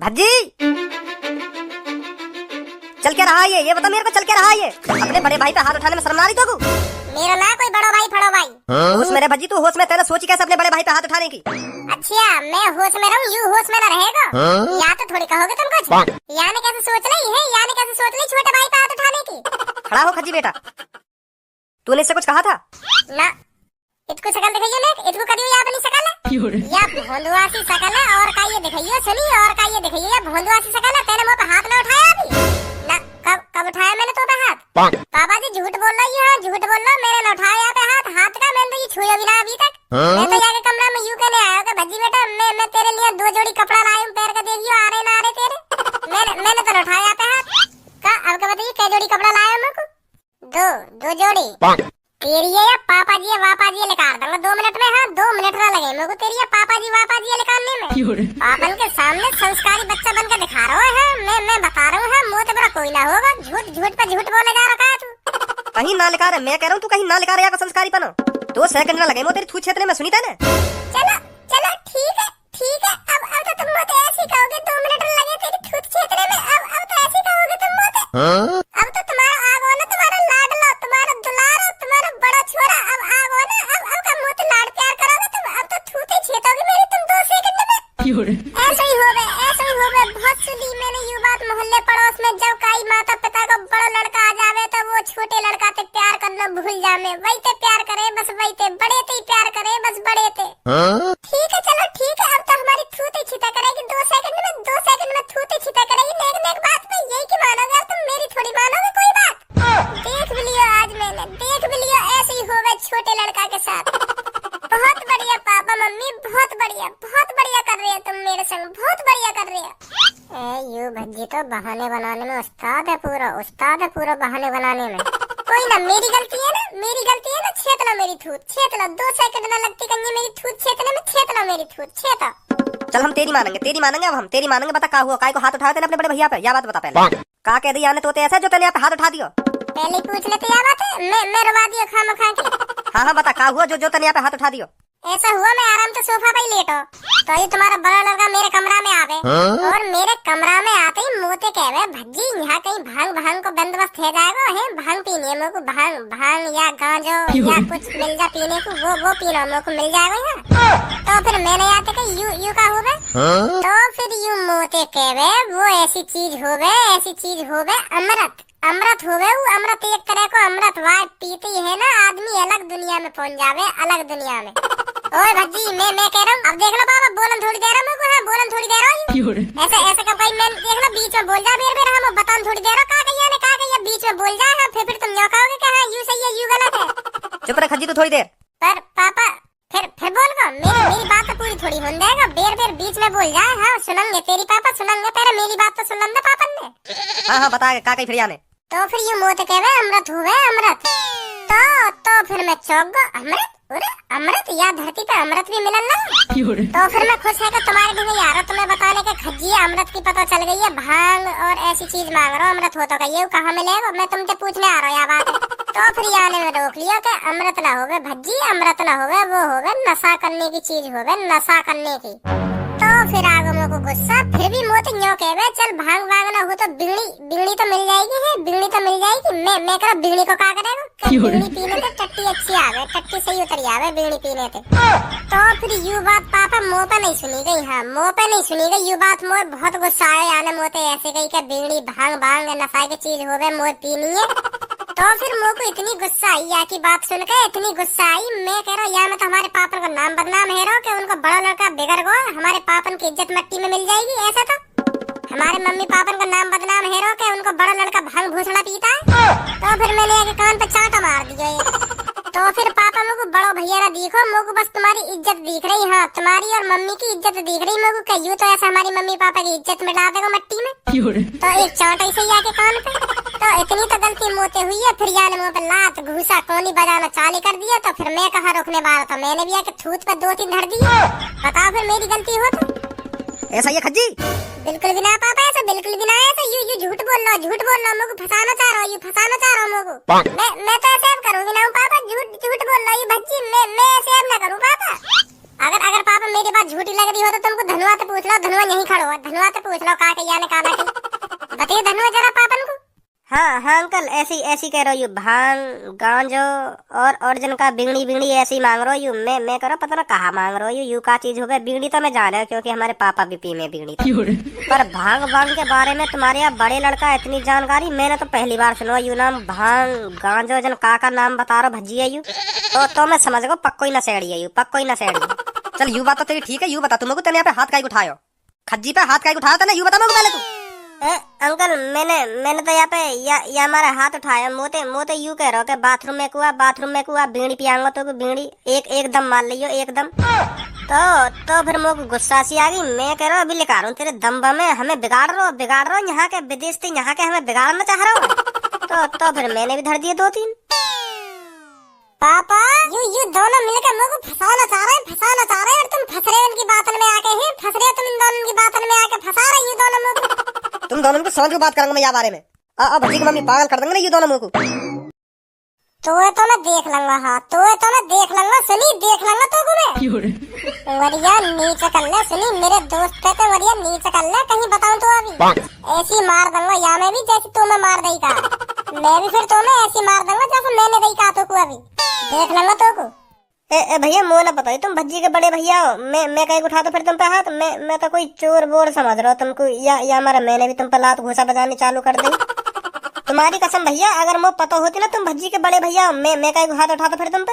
भज्जी चल क्या रहा है ये बता मेरे को, चल क्या रहा है ये? अपने बड़े भाई पे हाथ उठाने में शर्म ना रही तो? मेरा ना कोई बड़ा भाई फड़ो भाई। होश में रह भज्जी, तू होश में, तेरे सोची कैसे अपने बड़े भाई पे हाथ उठाने की? अच्छा मैं होश में रहूं, यू होश में ना रहेगा? या तो थोड़ी कहोगे तुम कुछ, यानी कैसे सोच रही है, यानी कैसे सोच रही छोटे भाई पे हाथ उठाने की? खड़ा हो खज्जी बेटा, तूने इससे कुछ कहा था? ना इसको शकल दिखाइए ने, इसको करियो या अपनी शकल है या भोंदुआ सी शकल है, और का ये दिखाइए सुनी, और का ये दिखाइए या भोंदुआ सी शकल है। तेरे मुंह पे हाथ ना उठाया अभी ना? कब उठाया मैंने तो पे हाथ? पापा जी झूठ बोल रही है, झूठ बोल रहा, मैंने ना उठाया यहाँ पे हाथ। हाथ का मैंने तो ये छुआ भी ना अभी तक। मैं तो जाके कमरा में यूं कहने आया कि भज्जी बेटा मैं तेरे लिए 2 जोड़ी कपड़ा लाया हूं, पैर का देखियो आ रहे ना आ रहे तेरे। मैंने तो उठाया यहाँ पे हाथ का। अब का बताइए क्या जोड़ी कपड़ा लाया मेरे को? 2 जोड़ी तेरी है या पापा जी है वापा जी लिखा दूंगा 2 मिनट में। हाँ 2 मिनट ना लगे मेरे को तेरी है पापा जी वापा जी लिखाने में। पापन के सामने संस्कारी बच्चा बनकर दिखा रहा है, मैं बता रहा हूँ मुँह तो बड़ा कोई ना होगा। झूठ पे झूठ बोले जा रखा है तू। कहीं ना लिखा रहे, मैं कह रहा हूँ तू कहीं ना लिखा रहा संस्कारी बनो। 2 सेकंड ना लगे मो तेरी थू क्षेत्र में, सुनी था ना? चलो चलो ठीक है ठीक है। अब तो तुम मुझे ऐसे कहोगे 2 मिनट लगे तेरी थू क्षेत्र में। अब तो ऐसे कहोगे तुम मुझे। अब तो तुम्हारा आगो ना, तुम्हारा लाडला, तुम्हारा दुलारा, तुम्हारा बड़ा छोरा अब आगो ना। अब का मुँह तो लाड प्यार करोगे तुम। अब तो थूते छेदोगे मेरी तुम 2 सेकंड में। ऐसा ही हो गए, ऐसा ही हो गए। बहुत सुनी मैंने ये बात मोहल्ले पड़ोस में, जब कई माता पिता को बड़ा लड़का आ जावे तो वो छोटे लड़का से प्यार करना भूल जावे। वही ते प्यार करे बस, वही ते बड़े ते प्यार करे बस, बड़े ते। ठीक है चलो ठीक है। अब तो हमारी थूते छिता करेगी 2 सेकंड में, 2 सेकंड में थूते छिता करेगी। नेक बात में यही की मानोगे? अब तुम मेरी थोड़ी मानोगे कोई बात? देख भी लियो आज मैंने, देख भी लियो ऐसे ही हो गए छोटे लड़का के साथ। बहुत बढ़िया पापा मम्मी, बहुत बढ़िया कर रहे हो तुम मेरे संग, बहुत बढ़िया कर रहे हो। यू भज्जी तो बहाने बनाने में उस्ताद है पूरा बहाने बनाने में। कोई ना मेरी गलती है ना, मेरी गलती है ना। छेद लो मेरी थूत, छेद लो। 2 सेकंड ना लगती कन्या मेरी थूत छेदने में। छेद लो मेरी थूत, छेद। चल हम तेरी मानेंगे अब हम तेरी मानेंगे। बता का हुआ, काय को हाथ उठाया तेने अपने बड़े भैया पे? या बात बता पहले, का कह दिया ने तोते ऐसा जो तेने यहाँ पे हाथ उठा दियो? पहले पूछ लेते या बात है, मैं रवा दियो खामखा के। हाँ बता का हुआ जो तेने यहाँ पे हाथ उठा दियो? ऐसा हुआ मैं आराम से सोफा पे ही लेटो तो ये तुम्हारा बड़ा लड़का मेरे कमरा में आवे। और मेरे कमरा में आते ही मोते कहवे भज्जी यहाँ कहीं भांग को बंदोबस्त हो जाएगा है। भांग पीनी है मेरे को, भांग या गांजो या कुछ मिल जा पीने को, वो पीना मेरे को मिल जाएगा यहाँ। तो फिर मैंने आते कहीं यू का हो गए। तो फिर यू मोते कहवे वो ऐसी चीज हो गए अमृत हो गए। वो अमृत एक तरह को अमृत वाट पीती है ना आदमी, अलग दुनिया में पहुंच जावे, अलग दुनिया में। ओए भज्जी मैं कह रहा हूँ अब देख लो पापा, बोलन थोड़ी देर मेरे को। हाँ बोलन थोड़ी देर ऐसे कब कहीं मैं देख लो बीच में बोल जा फिर हम बताऊं थोड़ी देर का कहिया बीच में बोल जाए। फिर तुम यो कहोगे कि हाँ यू सही है यू गलत है। चुप रह खज्जी तू थोड़ी देर। पर पापा फिर बोल गो, मेरी बात तो पूरी थोड़ी हो जाएगा। फिर बीच में बोल जाए। हाँ सुनेंगे तेरी पापा सुनेंगे, पहले मेरी बात तो सुन लेंगे पापा ने। हाँ बता का कहीं फिर आने। तो फिर ये मोते कहवे अमृत हुए अमृत। तो फिर मैं चौक गो अमृत, अरे अमृत या धरती पे अमृत भी मिलन ना। तो फिर मैं खुश है कि तुम्हारे भी यार तुम्हें बताने के खज्जी अमृत की पता चल गई है। भांग और ऐसी चीज मांग रहा हूँ, अमृत हो तो कहिए कहाँ मिलेगा? मैं तुमसे पूछने आ रहा हूँ यार बात। तो फिर आने में रोक लिया कि अमृत ना हो गए भज्जी, अमृत ना हो गए, वो हो गए नशा करने की चीज हो गए, नशा करने की। तो फिर आगे मेरे को गुस्सा, फिर भी मोती न्यो कहवे चल भांग ना हो तो बिगड़ी तो मिल जाएगी है, बिगड़ी तो मिल जाएगी। मैं कह बिगड़ी को क्या करेगा? बिगड़ी पीने से टट्टी अच्छी आवे, टट्टी सही उतर आवे बिगड़ी पीने से। तो फिर यू बात पापा मुँह पे नहीं सुनी गई। हाँ मुँह पे नहीं सुनी गई यू बात। मोए बहुत गुस्सा आया याने मोते ऐसे गई कि बिगड़ी भांग नशा की चीज हो गए मोए पीनी है। तो फिर मुझ को इतनी गुस्सा आई या की बात सुनकर, इतनी गुस्सा आई। मैं कह रहा हूँ या मैं तो हमारे पापा का नाम बदनाम है रहा कि उनको बड़ा लड़का बिगड़ गो, हमारे पापन की इज्जत मिट्टी में मिल जाएगी। ऐसा तो हमारे मम्मी पापन का नाम बदनाम है रहा कि उनको बड़ा लड़का भांग भूसड़ा पीता है। तो फिर मैंने आगे कान पे चांटा मार दिया। तो फिर पापा मुझको बड़ो भैया ना दिखो, मुझको बस तुम्हारी इज्जत दिख रही। हाँ तुम्हारी और मम्मी की इज्जत दिख रही मुझको। कहियो तो ऐसा हमारी मम्मी पापा की इज्जत मिटा देगा मिट्टी में। तो एक चांटा ऐसे ही आके कान पे। तो इतनी तो गलती मोते हुई है। फिर यार मुँह पे लात घूसा कोनी बजाना चालू कर दिया। तो फिर मैं कहाँ रोकने वाला था, मैंने भी आके थूत पे 2-3 धर दिए। बताओ फिर मेरी गलती हो तो? ऐसा ही है खज्जी? बिल्कुल भी ना पापा, ऐसा बिल्कुल भी ना। ऐसा यू झूठ बोल रहा मुझको फंसाना चाह रहा हूँ, फंसाना चाह रहा हूँ मुझको। मैं तो ऐसे करूँगी ना पापा, झूठ बोल रहा हूँ भज्जी। मैं ऐसे ना करूँ पापा। अगर पापा मेरी बात झूठी लग रही हो तो तुमको धनुआ से पूछ लो, धनुआ यहीं खड़ो है, धनुआ से पूछ लो का के या ने का ना की। बताइए धनुआ जरा पापन को। हाँ हाँ अंकल, ऐसी ऐसी कह रही हूँ, भांग गांजो और जिनका बिगड़ी बिगड़ी ऐसी मांग रही हूँ। मैं कह रहा पता ना कहाँ मांग रही हूँ, यू का चीज हो गया। बिगड़ी तो मैं जान रहा हूँ क्योंकि हमारे पापा भी पी में बिगड़ी थी। पर भांग भांग के बारे में तुम्हारे यहाँ बड़े लड़का इतनी जानकारी मैंने तो पहली बार सुनो। यू नाम भांग गांजो जन का नाम बता रहा भज्जी है यू, तो मैं समझ गो पक्को ही न सेड़ी है यू, पक्को ही न सेड़ी। चल यू बात तो तेरी ठीक है, यू बता तुमको तेने यहाँ पे हाथ काहे उठायो, खज्जी पे हाथ काहे उठाया था ना, यू बता मुझे पहले तू। अंकल मैंने तो यहाँ पे या हमारा हाथ उठाया, मोते यू कह रहा हो कि बाथरूम में कुआ बीड़ी पियांगो तो बीड़ी एकदम मान लियो एकदम। तो फिर मुझे गुस्सा सी आ गई। मैं कह रहा हूँ अभी लिखा रहा हूँ तेरे दम्बा में हमें बिगाड़ रहा हूँ, यहाँ के विदेश थे यहाँ के हमें बिगाड़ना चाह रहा हूँ। तो फिर मैंने भी धर दिए 2-3। पापा यू दोनों मिलकर मुझको फंसाना चाह रहे हैं और तुम फंस रहे हो उनकी बातों में आके हैं, फंस रहे हो तुम इन दोनों की बातों में आके, फंसा रहे हो दोनों मुझको। तुम दोनों को समझ के बात करूंगा मैं यहाँ बारे में। भज्जी की मम्मी पागल कर देंगे ना ये दोनों मुझको। तो मैं देख लूंगा, हाँ तो मैं देख लूंगा, सुनी देख लूंगा तो मैं वरिया नीचे कर ले, सुनी मेरे दोस्त पे तो वरिया नीचे कर ले, कहीं बताऊं तो अभी ऐसी मार दूंगा या मैं भी जैसे तू मैं मार दई का, मैं भी फिर तो मैं ऐसी मार दूंगा जैसे मैंने दई का तो को अभी देख लूंगा तो को। भैया मुझे ना पता तुम भज्जी के बड़े भैया हो, मैं कहीं उठा तो फिर तुम पे हाथ, मैं तो कोई चोर बोर समझ रहा हूँ तुमको, या हमारा मैंने भी तुम पे लात घूसा बजानी चालू कर दी। तुम्हारी कसम भैया अगर मुझे पता होती ना तुम भज्जी के बड़े भैया हो, मैं कहीं हाथ उठा तो फिर तुम पे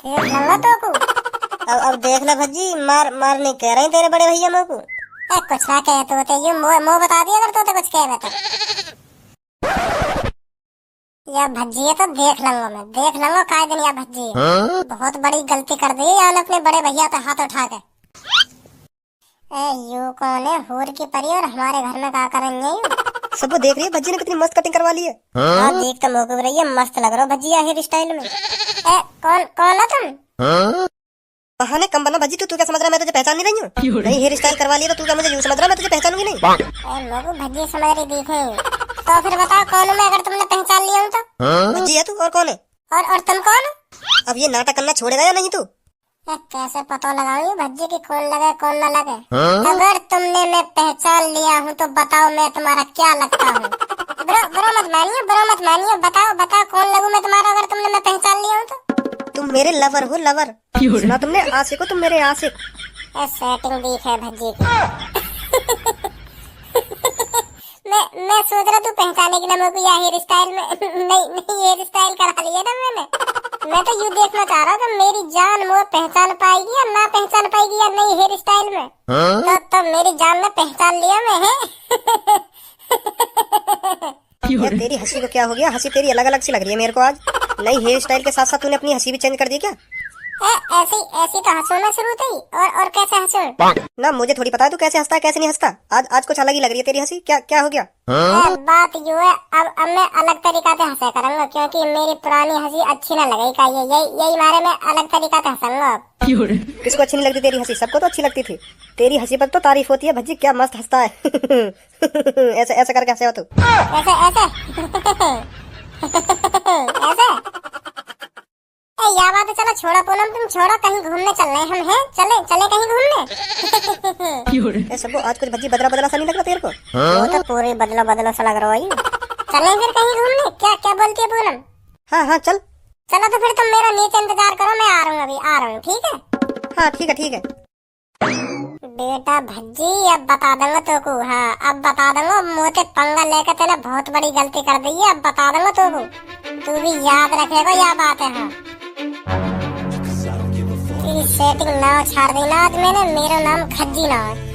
देख लूंगा तो को। अब देख ले भज्जी, मार नहीं कह रहे तेरे बड़े भैया मुझको। कुछ ना कहे तो ये मुँह बता दिया अगर तो कुछ कहे तो या भज्जी है तो देख लूंगा मैं, देख लूंगा काय दिन या भज्जी है। बहुत बड़ी गलती कर दी यार अपने बड़े भैया पे हाथ उठा के। यू कौन है हूर की परी और हमारे घर में क्या करेंगे? सब देख रही है भज्जी ने कितनी मस्त कटिंग करवा ली है। हाँ देख तो मौके रही है, मस्त लग रहा हो भज्जी हेयर स्टाइल में। कौन हो तुम? बहाने कम बना भज्जी, तू क्या समझ रहा है मैं तुझे पहचान नहीं रही हूँ? नहीं हेयर स्टाइल करवा लिया तो तू क्या मुझे यूं समझ रहा है मैं तुझे पहचानूंगी नहीं? लोगो भज्जी समझ रही दिखे तो फिर बताओ कौन हूँ मैं अगर तुमने पहचान लिया हूँ तो? भज्जी है तू और कौन है? और तुम कौन हो? अब ये नाटक करना छोड़ेगा या नहीं तू? कैसे पता लगाऊं भज्जी की कौन लगे कौन न लगे? अगर तुमने मैं पहचान लिया हूँ तो बताओ मैं तुम्हारा क्या लगता हूँ? बुरा मत मानिए, बताओ कौन लगूं मैं तुम्हारा अगर तुमने मैं पहचान लिया हूँ तो? तुम मेरे लवर हो, लवर सुना तुमने? आशिक हो तुम मेरे, आशिक। सेटिंग देख है भज्जी की। मैं सोच रहा तू पहचाने की ना मेरे को या हेयर स्टाइल में नहीं हेयर स्टाइल करा लिया ना मैंने। मैं तो यूँ देखना चाह रहा हूँ कि मेरी जान वो पहचान पाएगी या ना पहचान पाएगी या नहीं हेयर स्टाइल में। तो मेरी जान ने पहचान लिया मैं है। यार तेरी हंसी को क्या हो गया? हंसी तेरी अलग अलग सी लग रही है मेरे को आज। नई हेयर स्टाइल के साथ साथ तूने अपनी हंसी भी चेंज कर दी क्या? ऐसी तो हंसना शुरू थी और कैसे हंसूं? ना मुझे थोड़ी पता है तू कैसे हंसता है कैसे नहीं हंसता। आज कुछ अलग ही लग रही है तेरी हंसी। क्या हो गया? बात यू है अब मैं अलग तरीका से हंसा करूंगा क्योंकि मेरी पुरानी हंसी अच्छी ना लगे का यही मारे मैं अलग तरीका से हंसूंगा अब। किसको अच्छी नहीं लगती तेरी हंसी? सबको तो अच्छी लगती थी। तेरी हंसी पर तो तारीफ होती है भज्जी, क्या मस्त हंसता है। ऐसे करके हंसे हो तू? ऐसे या बात चलो छोड़ो पूनम, तुम छोड़ो, कहीं घूमने चल रहे हम हैं, चले कहीं घूमने। सबको आज कुछ भज्जी बदला सा नहीं लग रहा तेरे को? वो तो पूरे बदला सा लग रहा है। चले फिर कहीं घूमने, क्या बोलती है पूनम? हाँ चल। चलो तो फिर तुम मेरा नीचे इंतजार करो, मैं आ रहा हूँ अभी आ रहा हूँ, ठीक है? हाँ ठीक है। बेटा भज्जी अब बता दूंगा तो को, हाँ अब बता दूंगा, मोटे पंगा लेकर तेने बहुत बड़ी गलती कर दी है, अब बता दूंगा तो को, तू भी याद रखेगा यह बात है। हाँ तेरी सेटिंग नाव छाड़ दी ना आज मैंने, मेरा नाम खज्जी ना है।